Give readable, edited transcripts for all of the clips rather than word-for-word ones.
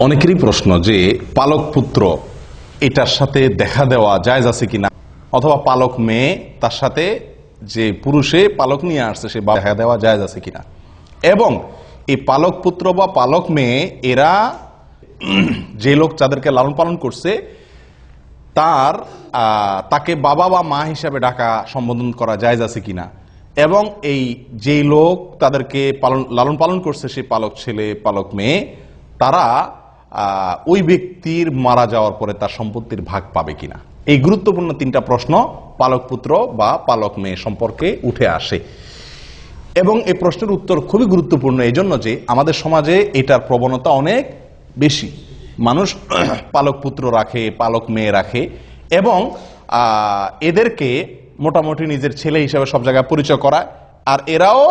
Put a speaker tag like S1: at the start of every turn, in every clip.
S1: অনেকেরই প্রশ্ন যে পালক পুত্র এটার সাথে দেখা দেওয়া জায়েজ আছে কিনা, অথবা পালক মেয়ে তার সাথে যে পুরুষে পালক নিয়ে আসছে সে দেখা দেওয়া জায়েজ আছে কিনা, এবং এই পালক পুত্র বা পালক মেয়ে এরা যে লোক যাদেরকে লালন পালন করছে তাকে বাবা বা মা হিসাবে ডাকা সম্বোধন করা জায়েজ আছে কিনা, এবং এই যে লোক তাদেরকে লালন পালন করছে সে পালক ছেলে পালক মেয়ে তারা ওই ব্যক্তির মারা যাওয়ার পরে তার সম্পত্তির ভাগ পাবে কিনা, এই গুরুত্বপূর্ণ তিনটা প্রশ্ন পালক পুত্র বা পালক মেয়ে সম্পর্কে উঠে আসে। এবং এই প্রশ্নের উত্তর খুবই গুরুত্বপূর্ণ এই জন্য যে আমাদের সমাজে এটার প্রবণতা অনেক বেশি। মানুষ পালক পুত্র রাখে, পালক মেয়ে রাখে, এবং এদেরকে মোটামুটি নিজের ছেলে হিসেবে সব জায়গায় পরিচয় করায়, আর এরাও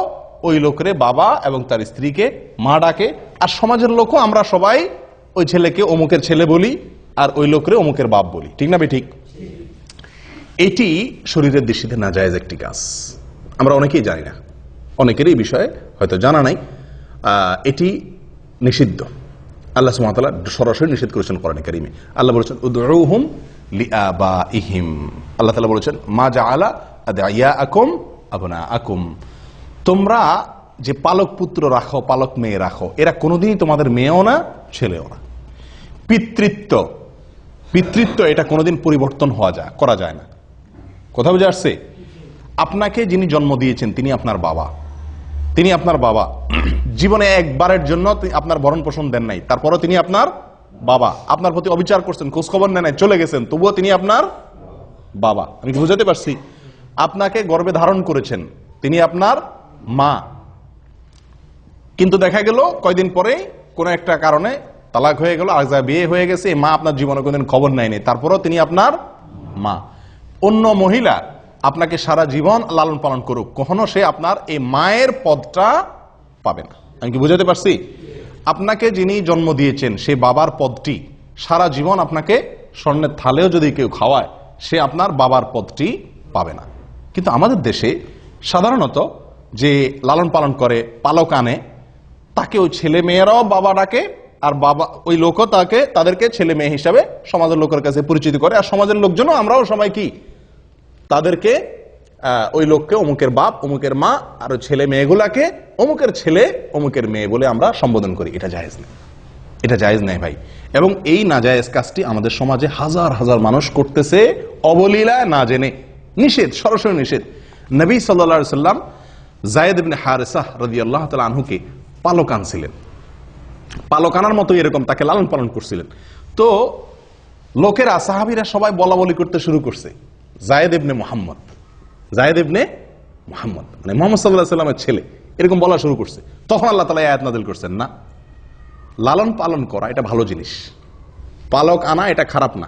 S1: ওই লোকের বাবা এবং তার স্ত্রীকে মা ডাকে, আর সমাজের লোকও আমরা সবাই ওই ছেলেকে অমুকের ছেলে বলি আর ওই লোকের অমুকের বাপ বলি, ঠিক না ঠিক? এটি শরীরের দৃষ্টিতে নাজায়েজ একটি কাজ, আমরা অনেকেই জানি না, অনেকেরই এই বিষয়ে হয়তো জানা নাই। এটি নিষিদ্ধ, আল্লাহ সুবহানাহু ওয়া তাআলা সরাসরি নিষেধ করেছেন কোরআনে কারীমে। আল্লাহ বলেছেন উদউহুম লিআবাইহিম, আল্লাহ তাআলা বলেছেন মা জাআলা আদইয়াআকুম আবনাআকুম, তোমরা যে পালক পুত্র রাখো পালক মেয়ে রাখো এরা কোনোদিনই তোমাদের মেয়েও না ছেলেও না। পিতৃত্ব এটা কোনোদিন পরিবর্তন করা যায় না। কথা বুঝে আসছে? আপনাকে যিনি জন্ম দিয়েছেন তিনি আপনার বাবা, জীবনে একবারের জন্য আপনার ভরণ পোষণ দেন নাই, তারপরও তিনি আপনার বাবা, আপনার প্রতি অবিচার করছেন, খোঁজখবর নেন নাই, চলে গেছেন, তবুও তিনি আপনার বাবা। আমি কি বুঝাতে পারছি? আপনাকে গর্ভে ধারণ করেছেন, তিনি আপনার মা, কিন্তু দেখা গেল কয়দিন পরে কোনো একটা কারণে তালাক হয়ে গেল, আর বিয়ে হয়ে গেছে, মা আপনার জীবনে কোনদিন খবর নেয়নি, তারপরও তিনি আপনার মা। অন্য মহিলা আপনাকে সারা জীবন লালন পালন করুক, কখনো সে আপনার এই মায়ের পদটা পাবে না। আমি কি বুঝাতে পারছি? আপনাকে যিনি জন্ম দিয়েছেন সে বাবার পদটি সারা জীবন আপনাকে স্বর্ণের থালেও যদি কেউ খাওয়ায় সে আপনার বাবার পদটি পাবে না। কিন্তু আমাদের দেশে সাধারণত যে লালন পালন করে পালক আনে তাকে ওই ছেলে মেয়েরাও বাবা ডাকে, আর বাবা ওই লোকও তাদেরকে ছেলে মেয়ে হিসাবে সমাজের লোকের কাছে পরিচিত করে, আর সমাজের লোকজনও আমরাও সবাই কি তাদেরকে ওই লোককে অমুকের বাপ অমুকের মা, আর ওই ছেলে মেয়েগুলাকে অমুকের ছেলে অমুকের মেয়ে বলে আমরা সম্বোধন করি। এটা জায়েজ নেই ভাই। এবং এই নাজায়েজ কাজটি আমাদের সমাজে হাজার হাজার মানুষ করতেছে অবলীলায়, না জেনে। নিষেধ, সরাসরি নিষেধ। নবী সাল্লাল্লাহু আলাইহি সাল্লাম যায়েদ ইবনে হারেসাহ রাদিয়াল্লাহু তাআলা আনহুকে পালক আনছিলেন, পালক আনার মতো এরকম তাকে লালন পালন করছিলেন। তো লোকেরা সাহাবীরা সবাই বলা বলি করতে শুরু করছে যায়েদ ইবনে মুহাম্মদ, মানে মুহাম্মদ সাল্লাল্লাহু আলাইহি সাল্লামের ছেলে, এরকম বলা শুরু করছে। তখন আল্লাহ তাআলা আয়াত নাযিল করছেন, না, লালন পালন করা এটা ভালো জিনিস, পালক আনা এটা খারাপ না।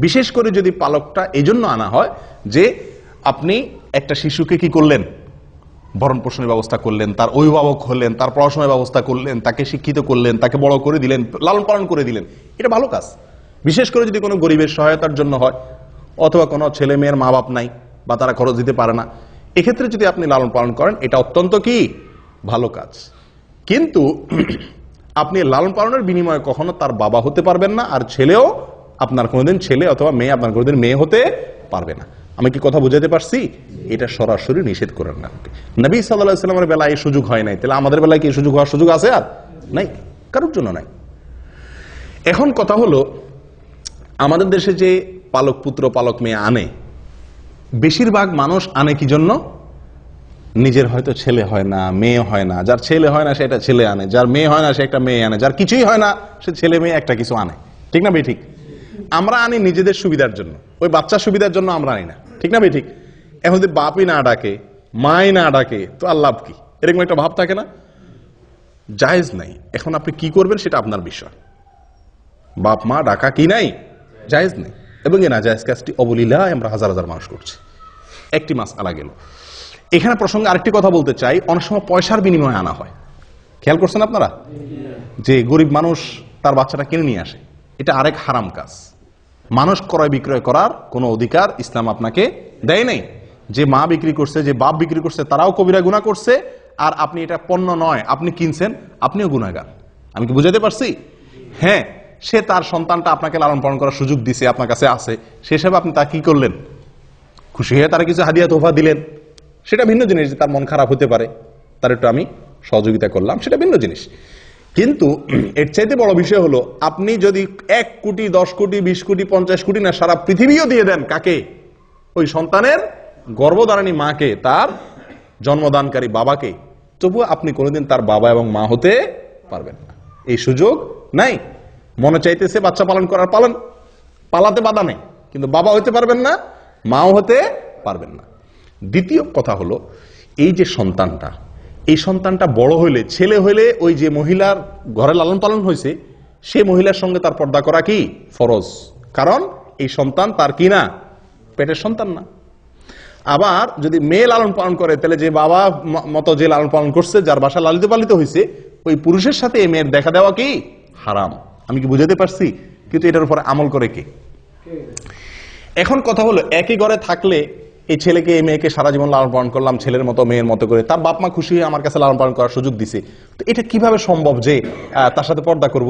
S1: বিশেষ করে যদি পালকটা এজন্য আনা হয় যে আপনি একটা শিশুকে কি করলেন, ভরণ পোষণের ব্যবস্থা করলেন, তার অভিভাবক হলেন, তার পড়াশোনার ব্যবস্থা করলেন, তাকে শিক্ষিত করলেন, তাকে বড় করে দিলেন, লালন পালন করে দিলেন, এটা ভালো কাজ। বিশেষ করে যদি কোনো গরিবের সহায়তার জন্য হয়, অথবা কোনো ছেলে মেয়ের মা বাপ নাই বা তারা খরচ দিতে পারে না, এক্ষেত্রে যদি আপনি লালন পালন করেন এটা অত্যন্ত কি ভালো কাজ। কিন্তু আপনি লালন পালনের বিনিময়ে কখনো তার বাবা হতে পারবেন না, আর ছেলেও আপনার কোনোদিন ছেলে অথবা মেয়ে আপনার কোনোদিন মেয়ে হতে পারবে না। আমি কি কথা বুঝাতে পারছি? এটা সরাসরি নিষেধ করেন না। নবী সাল্লাল্লাহু আলাইহি সাল্লামের বেলায় এই সুযোগ হয় নাই, তাহলে আমাদের বেলায় কি সুযোগ হওয়ার সুযোগ আছে? আর নাই, কারোর জন্য নাই। এখন কথা হলো, আমাদের দেশে যে পালক পুত্র পালক মেয়ে আনে, বেশিরভাগ মানুষ আনে কি জন্য? নিজের হয়তো ছেলে হয় না, মেয়ে হয় না, যার ছেলে হয় না সে একটা ছেলে আনে, যার মেয়ে হয় না সে একটা মেয়ে আনে, যার কিছুই হয় না সে ছেলে মেয়ে একটা কিছু আনে, ঠিক না ভাই? ঠিক। আমরা আনি নিজেদের সুবিধার জন্য, ওই বাচ্চার সুবিধার জন্য আমরা আনি না, ঠিক না ভাই? ঠিক। এখন যদি বাপই না ডাকে, মাই না ডাকে, তো আর লাভ কি? এরকম একটা ভাব থাকে না? জায়েজ নাই। এখন আপনি কি করবেন সেটা আপনার বিষয়। বাপ মা ডাকা কি নাই, জায়েজ নেই। এবং এই নাজায়েজ কাজটি অবলীলায় আমরা হাজার হাজার মানুষ করছি। একটি মাসআলা গেল। এখানে প্রসঙ্গে আরেকটি কথা বলতে চাই, অনেক সময় পয়সার বিনিময়ে আনা হয়। খেয়াল করছেন আপনারা যে গরিব মানুষ তার বাচ্চাটা কিনে নিয়ে আসে, এটা আরেক হারাম কাজ। মানুষ ক্রয় বিক্রয় করার কোনো অধিকার ইসলাম আপনাকে দেয় নাই। যে মা বিক্রি করছে, যে বাপ বিক্রি করছে, তারাও কবিরা গুনাহ করছে, আর আপনি এটা পণ্য নয়, আপনি কিনছেন, আপনিও গুনাহগার। আমি কি বুঝাতে পারছি? হ্যাঁ, সে তার সন্তানটা আপনাকে লালন পালন করার সুযোগ দিছে, আপনার কাছে আছে, সে হিসাবে আপনি তা কি করলেন? খুশি হয়ে তারা কিছু হাদিয়া তোফা দিলেন, সেটা ভিন্ন জিনিস। তার মন খারাপ হতে পারে, তার একটু আমি সহযোগিতা করলাম, সেটা ভিন্ন জিনিস। কিন্তু এর চাইতে বড় বিষয় হলো, আপনি যদি 1 কোটি 10 কোটি 20 কোটি 50 কোটি না সারা পৃথিবীও দিয়ে দেন, কাকে? ওই সন্তানের গর্ভধারিণী মাকে, তার জন্মদানকারী বাবাকে, তবুও আপনি কোনোদিন তার বাবা এবং মা হতে পারবেন না। এই সুযোগ নাই। মনে চাইতেছে বাচ্চা পালন করার, পালন, পালাতে বাধা নেই, কিন্তু বাবা হতে পারবেন না, মাও হতে পারবেন না। দ্বিতীয় কথা হলো, এই যে সন্তানটা, এই সন্তানটা বড় হইলে, ছেলে হইলে, ওই যে মহিলার ঘরে লালন পালন হয়েছে, সে মহিলার সঙ্গে তার পর্দা করা কি ফরজ, কারণ এই সন্তান তার কি না, পেটের সন্তান না। আবার যদি মেয়ে লালন পালন করে, তাহলে যে বাবা মতো যে লালন পালন করছে, যার বাসা লালিত পালিত হয়েছে, ওই পুরুষের সাথে এই মেয়ের দেখা দেওয়া কি হারাম। আমি কি বুঝাতে পারছি? কিন্তু এটার উপরে আমল করে কে? এখন কথা হলো, একই ঘরে থাকলে এই ছেলেকে এই মেয়েকে সারা জীবন লালন পালন করলাম, ছেলের মতো মেয়ের মতো করে, তার বাপ মা খুশি হয়ে আমার কাছে লালন পালন করার সুযোগ দিছে, তো এটা কিভাবে সম্ভব যে তার সাথে পর্দা করব?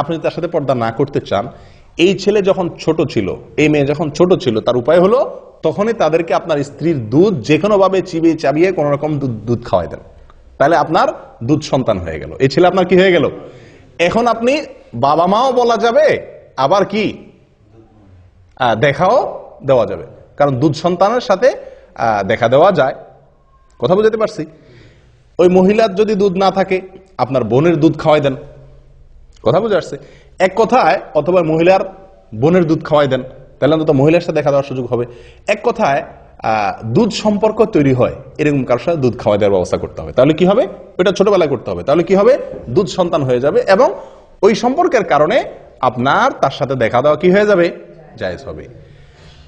S1: আপনি তার সাথে পর্দা না করতে চান, এই ছেলে যখন ছোট ছিল, এই মেয়ে যখন ছোট ছিল, তার উপায় হলো তখনই তাদেরকে আপনার স্ত্রীর দুধ যে কোনো ভাবে চিবিয়ে চাবিয়ে কোন রকম দুধ খাওয়াই দেন, তাহলে আপনার দুধ সন্তান হয়ে গেল, এই ছেলে আপনার কি হয়ে গেল। এখন আপনি বাবা মাও বলা যাবে, আবার কি দেখাও দেওয়া যাবে, কারণ দুধ সন্তানের সাথে দেখা দেওয়া যায়। কথা বুঝাতে পারছি? ওই মহিলার যদি দুধ না থাকে, আপনার বোনের দুধ খাওয়াই দেন। কথা বুঝে আসছে? এক কথায়, অথবা মহিলার বোনের দুধ খাওয়াই দেন, তাহলে অন্তত মহিলার সাথে দেখা দেওয়ার সুযোগ হবে। এক কথায় দুধ সম্পর্ক তৈরি হয়, এরকম কারোর সাথে দুধ খাওয়াই দেওয়ার ব্যবস্থা করতে হবে। তাহলে কি হবে? ওইটা ছোটবেলায় করতে হবে। তাহলে কি হবে? দুধ সন্তান হয়ে যাবে, এবং ওই সম্পর্কের কারণে আপনার তার সাথে দেখা দেওয়া কি হয়ে যাবে, জায়েজ হবে।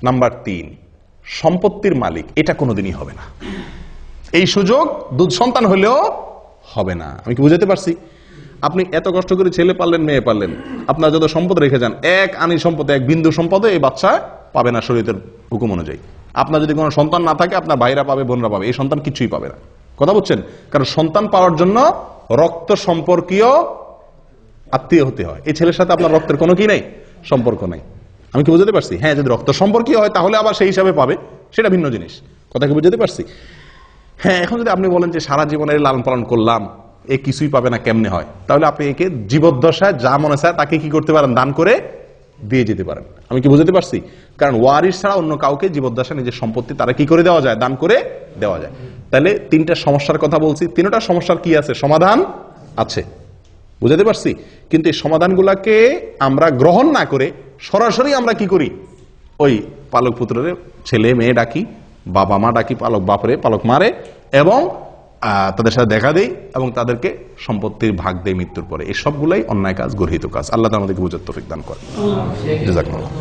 S1: নাম্বার 3, সম্পত্তির মালিক এটা কোনোদিনই হবে না। এই সুযোগ দুধ সন্তান হলেও হবে না। আমি কি বুঝাতে পারছি? আপনি এত কষ্ট করে ছেলে পারলেন, মেয়ে পারলেন, আপনার যত সম্পদ রেখে যান, এক আনি সম্পদ, এক বিন্দু সম্পদে এই বাচ্চা পাবে না শরীয়তের হুকুম অনুযায়ী। আপনার যদি কোনো সন্তান না থাকে, আপনার ভাইরা পাবে, বোনরা পাবে, এই সন্তান কিছুই পাবে না। কথা বুঝছেন? কারণ সন্তান পাওয়ার জন্য রক্ত সম্পর্কীয় আত্মীয় হতে হয়। এই ছেলের সাথে আপনার রক্তের কোনো কি নেই, সম্পর্ক নেই। আমি কি বুঝতে পারছি? হ্যাঁ, যদি রক্ত সম্পর্কীয় হয় তাহলে আবার সেই হিসাবে পাবে, সেটা ভিন্ন জিনিস। কথা কি বুঝতে পারছি? হ্যাঁ, এখন যদি আপনি বলেন যে সারা জীবনের লালন পালন করলাম, এ কিছুই পাবে না, কেমনে হয়? তাহলে আপনি একে জীবদ্দশায় যা মনে চায় তাকে কি করতে পারেন, দান করে দিয়ে যেতে পারেন। আমি কি বুঝতে পারছি? কারণ ওয়ারিস ছাড়া অন্য কাউকে জীবদ্দশায় নিজের সম্পত্তি তারা কি করে দেওয়া যায়, দান করে দেওয়া যায়। তাহলে 3টা সমস্যার কথা বলছি, 3টা সমস্যার কি আছে, সমাধান আছে। বুঝতে পারছি? কিন্তু এই সমাধানগুলাকে আমরা গ্রহণ না করে সরাসরি আমরা কি করি, ওই পালক পুত্রের ছেলে মেয়ে ডাকি, বাবা মা ডাকি, পালক বাপরে, পালক মারে, এবং তাদের সাথে দেখা দেই, এবং তাদেরকে সম্পত্তির ভাগ দেয় মৃত্যুর পরে। এই সবগুলাই অন্যায় কাজ, গর্হিত কাজ। আল্লাহ তাআলা আমাদেরকে বুঝার তৌফিক দান করেন। জাযাকুমুল্লাহ।